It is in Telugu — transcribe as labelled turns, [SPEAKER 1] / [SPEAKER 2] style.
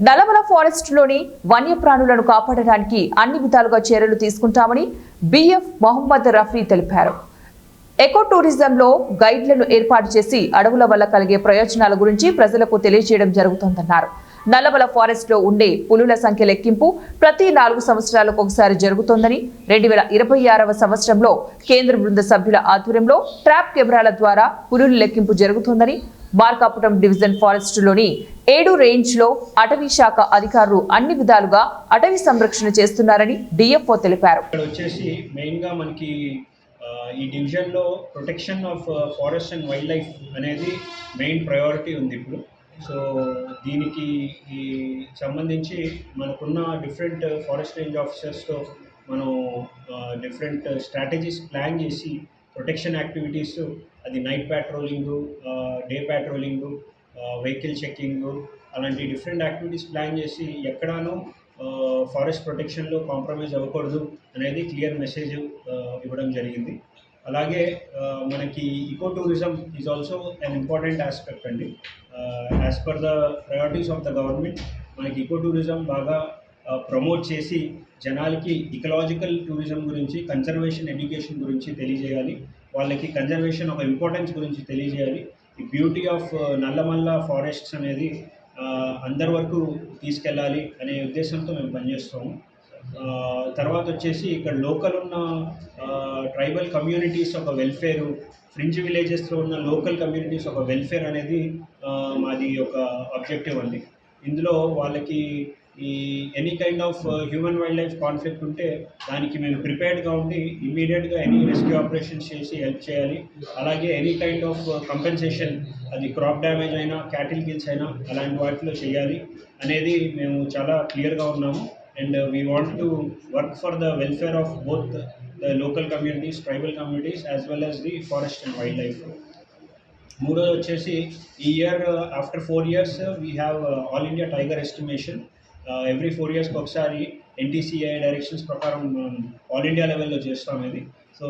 [SPEAKER 1] నల్లమల ఫారెస్ట్ లోని వన్యప్రాణులను కాపాడడానికి అన్ని విధాలుగా చర్యలు తీసుకుంటామని బిఎఫ్ మొహమ్మద్ రఫీ తెలిపారు. ఎకో టూరిజంలో గైడ్లను ఏర్పాటు చేసి అడవుల వల్ల కలిగే ప్రయోజనాల గురించి ప్రజలకు తెలియజేయడం జరుగుతోందన్నారు. నల్లమల ఫారెస్ట్ లో ఉండే పులుల సంఖ్య లెక్కింపు ప్రతి 4 సంవత్సరాలకు ఒకసారి జరుగుతోందని 2026వ సంవత్సరంలో కేంద్ర బృంద సభ్యుల ఆధ్వర్యంలో ట్రాప్ కెమెరాల ద్వారా పులుల లెక్కింపు జరుగుతోందని, మార్కాపురం డివిజన్ ఫారెస్ట్ లోని 7 రేంజ్ లో అటవీ శాఖ అధికారులు అన్ని విధాలుగా అటవీ సంరక్షణ చేస్తున్నారని డిఎఫ్ఓ తెలిపారు.
[SPEAKER 2] ఈ డివిజన్లో protection of forest and wild life అనేది మెయిన్ ప్రయారిటీ ఉంది ఇప్పుడు. సో దీనికి సంబంధించి మనకున్న డిఫరెంట్ ఫారెస్ట్ రేంజ్ ఆఫీసర్స్తో మనం డిఫరెంట్ స్ట్రాటజీస్ ప్లాన్ చేసి ప్రొటెక్షన్ యాక్టివిటీస్, అది నైట్ ప్యాట్రోలింగు, డే ప్యాట్రోలింగు, వెహికల్ చెక్కింగు, అలాంటి డిఫరెంట్ యాక్టివిటీస్ ప్లాన్ చేసి ఎక్కడానూ ఫారెస్ట్ ప్రొటెక్షన్లో కాంప్రమైజ్ అవ్వకూడదు అనేది క్లియర్ మెసేజ్ ఇవ్వడం జరిగింది. అలాగే మనకి eco tourism is also an important aspect అండి. As per the priorities of the government మనకి ఈకో టూరిజం బాగా ప్రమోట్ చేసి జనాలకి ఇకలాజికల్ టూరిజం గురించి, కన్జర్వేషన్ ఎడ్యుకేషన్ గురించి తెలియజేయాలి. వాళ్ళకి కన్జర్వేషన్ ఒక ఇంపార్టెన్స్ గురించి తెలియజేయాలి. ఈ బ్యూటీ ఆఫ్ నల్లమల్ల ఫారెస్ట్స్ అనేది అందరి వరకు తీసుకెళ్ళాలి అనే ఉద్దేశంతో మేము పనిచేస్తాము. తర్వాత వచ్చేసి ఇక్కడ లోకల్ ఉన్న ట్రైబల్ కమ్యూనిటీస్ ఒక వెల్ఫేరు, ఫ్రింజ్ విలేజెస్లో ఉన్న లోకల్ కమ్యూనిటీస్ ఒక వెల్ఫేర్ అనేది మాది ఒక ఆబ్జెక్టివ్ అండి. ఇందులో వాళ్ళకి ఈ any kind of human wild life conflict ఉంటే దానికి మేము ప్రిపేర్డ్గా ఉండి ఇమీడియట్గా ఎనీ రెస్క్యూ ఆపరేషన్స్ చేసి హెల్ప్ చేయాలి. అలాగే ఎనీ కైండ్ ఆఫ్ కంపెన్సేషన్, అది క్రాప్ డ్యామేజ్ అయినా, క్యాటిల్ కిల్స్ అయినా అలాంటి వాటిలో చేయాలి అనేది మేము చాలా క్లియర్గా ఉన్నాము. And we want to work for the welfare of both the local communities, tribal communities, as well as the forest and wild life. మూడోది వచ్చేసి ఈ year after 4 years we have all India tiger estimation. Every 4 years ఒకసారి ఎన్టీసీఐ డైరెక్షన్స్ ప్రకారం ఆల్ ఇండియా లెవెల్లో చేస్తాం ఇది. సో